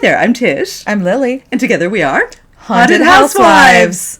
there, I'm Tish. I'm Lily. And together we are Haunted Housewives.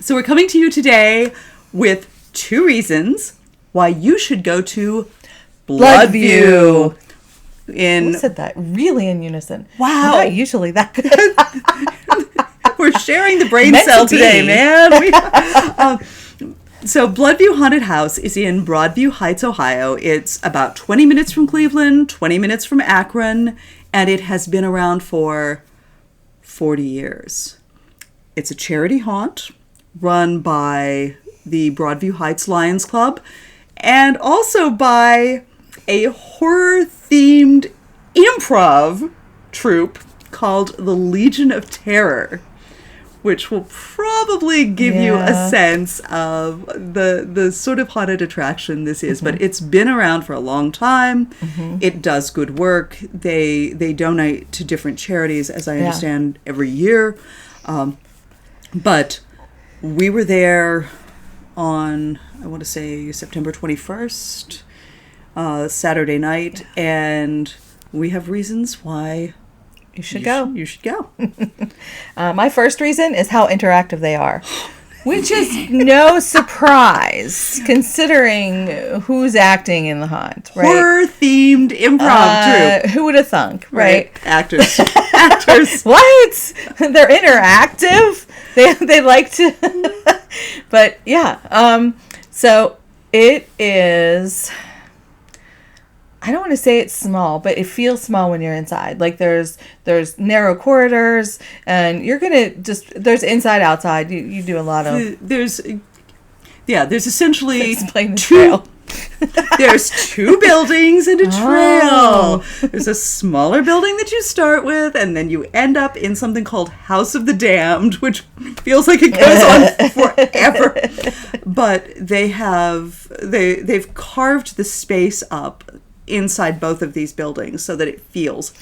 So we're coming to you today with 2 reasons why you should go to Bloodview. Who said that really in unison? Wow. I'm not usually that good. We're sharing the brain Meant cell to be. today, man. So Bloodview Haunted House is in Broadview Heights, Ohio. It's about 20 minutes from Cleveland, 20 minutes from Akron, and it has been around for 40 years. It's a charity haunt run by the Broadview Heights Lions Club and also by a horror-themed improv troupe called the Legion of Terror, which will probably give you a sense of the sort of haunted attraction this is. But it's been around for a long time. It does good work. They donate to different charities, as I understand, every year. But we were there on, I want to say, September 21st, Saturday night, and we have reasons why You should go. You should go. My first reason is how interactive they are, which is no surprise considering who's acting in the haunt. Right? Horror-themed improv troupe. Who would have thunk, right? Actors. Actors. What? They're interactive. They like to, but yeah. So it is. I don't want to say it's small, but it feels small when you're inside. Like there's narrow corridors, and you're gonna there's inside outside. You do a lot of there's essentially explain the 2. trail. There's 2 buildings and a trail. There's a smaller building that you start with, and then you end up in something called House of the Damned, which feels like it goes on forever. But they've carved the space up inside both of these buildings so that it feels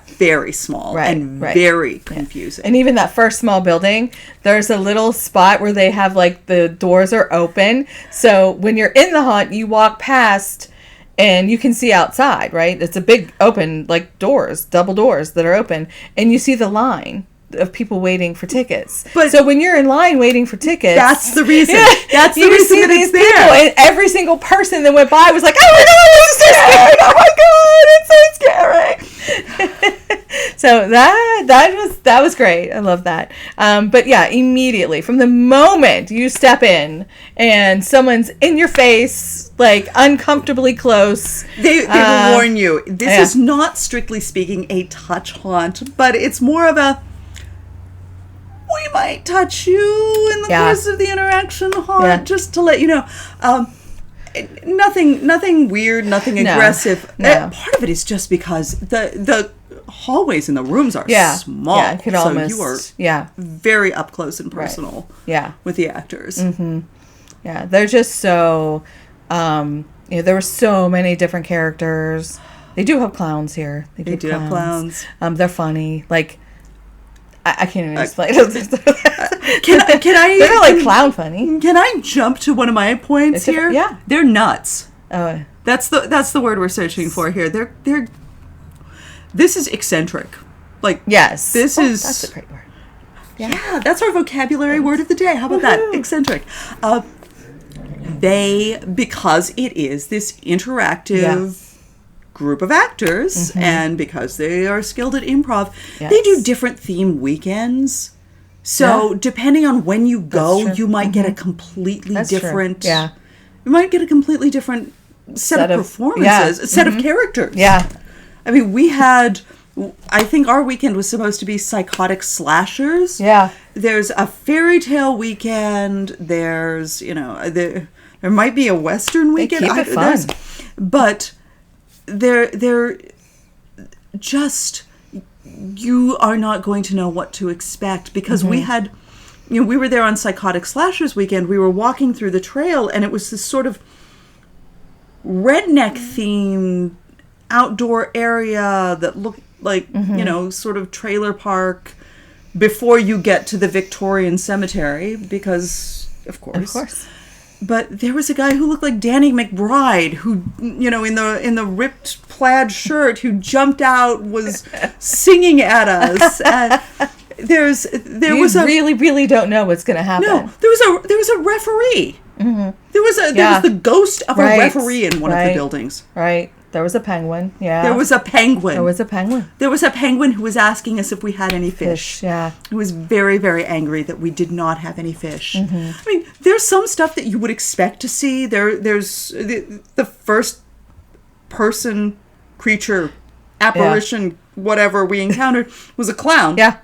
very small and very confusing. And even that first small building, there's a little spot where they have like the doors are open. So when you're in the haunt, you walk past and you can see outside, right? It's a big open, like doors, double doors that are open, and you see the line of people waiting for tickets. But so when you're in line waiting for tickets, that's the reason. That's the reason that it's there. People, and every single person that went by was like, "Oh my god, it's so scary! Oh my god, it's so scary!" So that was great. I love that. But yeah, immediately from the moment you step in and someone's in your face, like uncomfortably close, they will warn you. This is not strictly speaking a touch haunt, but it's more of a we might touch you in the course of the interaction haunt, just to let you know. Nothing weird, nothing aggressive. No. Part of it is just because the hallways in the rooms are small. Yeah, it could almost, you are very up close and personal with the actors. Mm-hmm. Yeah, they're just so... there were so many different characters. They do have clowns here. They do have clowns. They're funny. Like... I can't even explain it. Can I? They're not like clown funny. Can I jump to one of my points here? Yeah, they're nuts. Oh, that's the word we're searching for here. They're. This is eccentric. Like yes, this is. That's a great word. Yeah, that's our vocabulary word of the day. How about that? Eccentric. Because it is this interactive. Group of actors, and because they are skilled at improv, they do different theme weekends. So depending on when you go, you might get a completely different. Yeah, you might get a completely different set of performances, a set of characters. Yeah, I mean, we had. I think our weekend was supposed to be psychotic slashers. Yeah, there's a fairy tale weekend. There's there might be a western weekend. They keep it fun, but. They're just, you are not going to know what to expect because we had, we were there on Psychotic Slashers weekend. We were walking through the trail and it was this sort of redneck themed outdoor area that looked like, sort of trailer park before you get to the Victorian cemetery because, of course. But there was a guy who looked like Danny McBride, who, you know, in the ripped plaid shirt, who jumped out, was singing at us. And there was a really, really don't know what's going to happen. No, there was a referee. Mm-hmm. There was the ghost of a referee in one of the buildings. Right. There was a penguin. Yeah. There was a penguin. There was a penguin. There was a penguin who was asking us if we had any fish. Yeah. He was very, very angry that we did not have any fish. Mm-hmm. I mean, there's some stuff that you would expect to see. There's the first person creature apparition, whatever we encountered, was a clown. Yeah.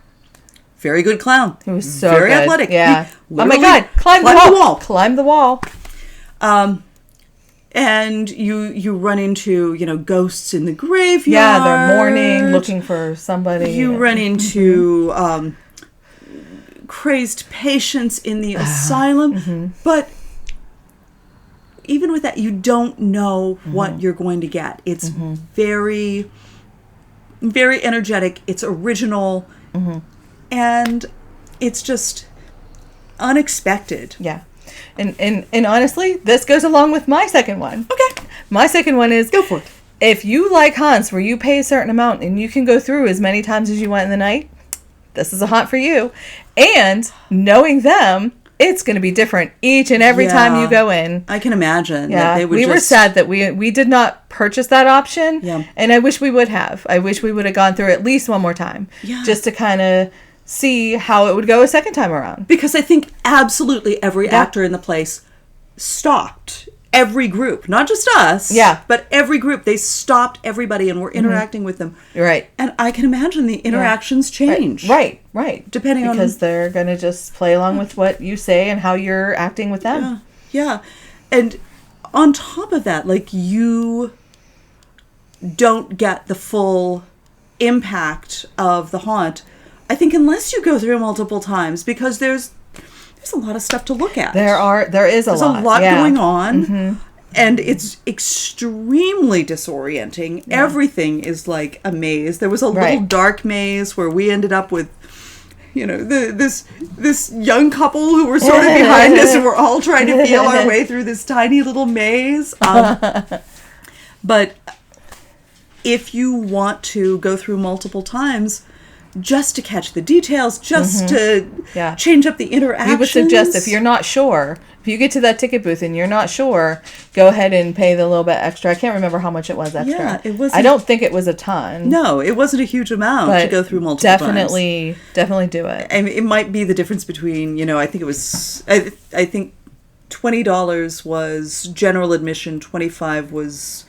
Very good clown. He was so very good. athletic. Yeah. Oh my God! Climb the wall. Climb the wall. And you run into, you know, ghosts in the graveyard. Yeah, they're mourning, looking for somebody. You run into crazed patients in the asylum. Mm-hmm. But even with that, you don't know what you're going to get. It's very, very energetic. It's original. Mm-hmm. And it's just unexpected. Yeah. And honestly, this goes along with my second one. Okay. My second one is... Go for it. If you like haunts where you pay a certain amount and you can go through as many times as you want in the night, this is a haunt for you. And knowing them, it's going to be different each and every time you go in. I can imagine. Yeah. That they would were sad that we did not purchase that option. Yeah. And I wish we would have. I wish we would have gone through at least one more time. Yeah. Just to kind of see how it would go a second time around. Because I think absolutely every actor in the place stopped. Every group, not just us, but every group, they stopped everybody and were interacting with them. Right. And I can imagine the interactions change. Right. Depending on... Because they're going to just play along with what you say and how you're acting with them. Yeah. And on top of that, like, you don't get the full impact of the haunt, I think, unless you go through multiple times, because there's a lot of stuff to look at. There's a lot going on, and it's extremely disorienting. Yeah. Everything is like a maze. There was a little dark maze where we ended up with, you know, this young couple who were sort of behind us, and we're all trying to feel our way through this tiny little maze. But if you want to go through multiple times, just to catch the details, just to change up the interactions. We would suggest, if you're not sure, if you get to that ticket booth and you're not sure, go ahead and pay the little bit extra. I can't remember how much it was extra. Yeah, it was. I don't think it was a ton. No, it wasn't a huge amount to go through multiple times. Definitely do it. I mean, it might be the difference between, you know, I think $20 was general admission, $25 was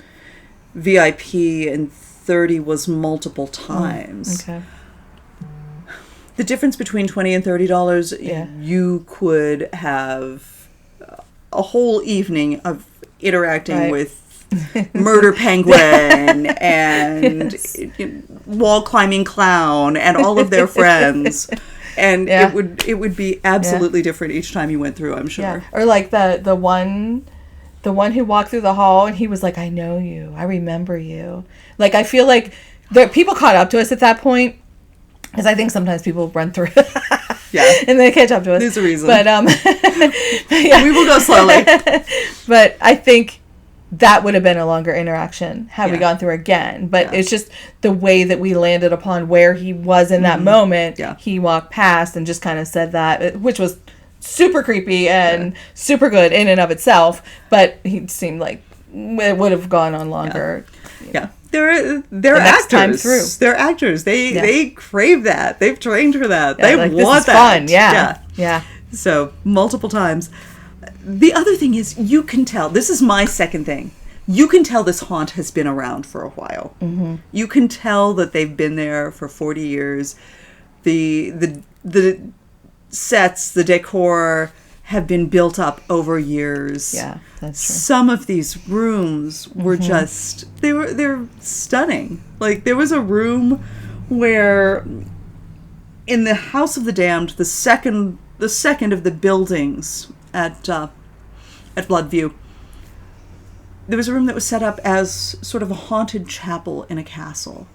VIP, and $30 was multiple times. Okay. The difference between $20 and $30, you could have a whole evening of interacting with Murder Penguin and wall climbing clown and all of their friends, and it would be absolutely different each time you went through, I'm sure. Yeah. Or like the one who walked through the hall and he was like, "I know you, I remember you." Like, I feel like people caught up to us at that point. Because I think sometimes people run through and they catch up to us. There's a reason. But, we will go slowly. But I think that would have been a longer interaction had we gone through again. But it's just the way that we landed upon where he was in that moment. Yeah. He walked past and just kind of said that, which was super creepy and super good in and of itself. But he seemed like it would have gone on longer. Yeah. They're actors. Time through. They're actors. They crave that. They've trained for that. They want this is that. Fun. Yeah. So multiple times. The other thing is, you can tell. This is my second thing. You can tell this haunt has been around for a while. Mm-hmm. You can tell that they've been there for 40 years. The sets, the decor have been built up over years. Yeah, that's true. Some of these rooms were just they're stunning. Like, there was a room where in the House of the Damned, the second of the buildings at Bloodview, there was a room that was set up as sort of a haunted chapel in a castle.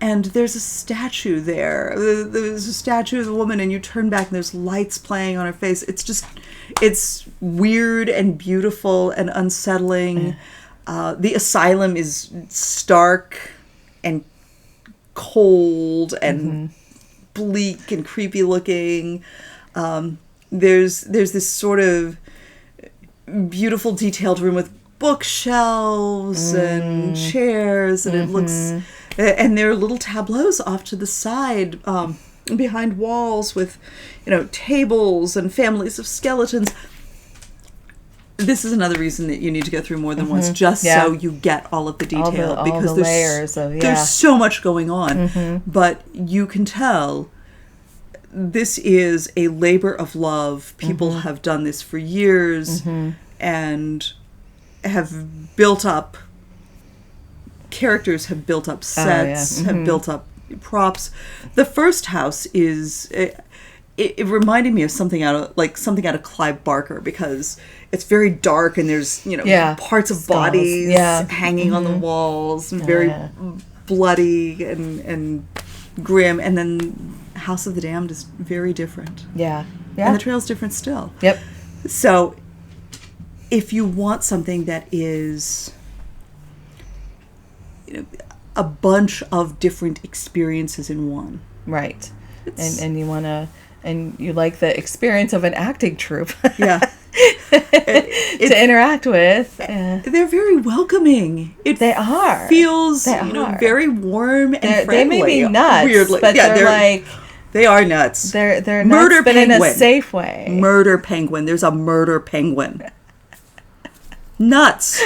And there's a statue there. There's a statue of the woman, and you turn back, and there's lights playing on her face. It's weird and beautiful and unsettling. The asylum is stark and cold and bleak and creepy looking. There's this sort of beautiful detailed room with bookshelves and chairs, and it looks, and there are little tableaus off to the side behind walls with, tables and families of skeletons. This is another reason that you need to go through more than once, just so you get all of the detail, because the layers of there's so much going on. But you can tell this is a labor of love. People have done this for years and have built up characters, have built up sets, have built up props. The first house is... It reminded me of something out of Clive Barker, because it's very dark and there's parts of Skulls. bodies hanging on the walls, and very bloody and grim. And then House of the Damned is very different. And the Trail's different still. So if you want something that is a bunch of different experiences in one, right, and you want to. And you like the experience of an acting troupe. To interact with. They're very welcoming. They are. Feels very warm and friendly. They may be nuts, weirdly. But they're like... They are nuts. They're murder nuts, but penguin. in a safe way. Murder penguin. There's a murder penguin. Nuts.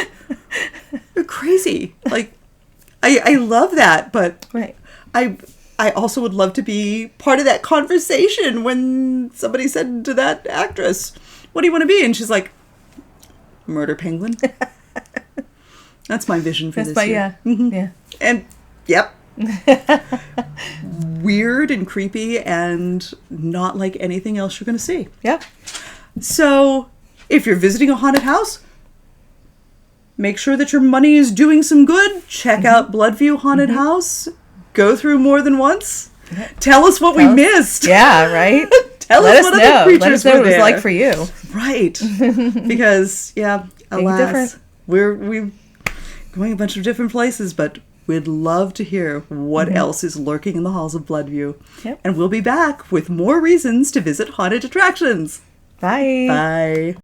They're crazy. Like, I love that, but... Right. I also would love to be part of that conversation when somebody said to that actress, "What do you want to be?" And she's like, "Murder penguin." That's my vision for this year. Yeah. And, yep. Weird and creepy and not like anything else you're going to see. Yep. So, if you're visiting a haunted house, make sure that your money is doing some good. Check out Bloodview Haunted House. Go through more than once. Tell us what we missed. Yeah, right? Tell us what other creatures Let us know were what it was there. like for you. Right. Because, alas, we're going a bunch of different places, but we'd love to hear what else is lurking in the halls of Bloodview. Yep. And we'll be back with more reasons to visit haunted attractions. Bye. Bye.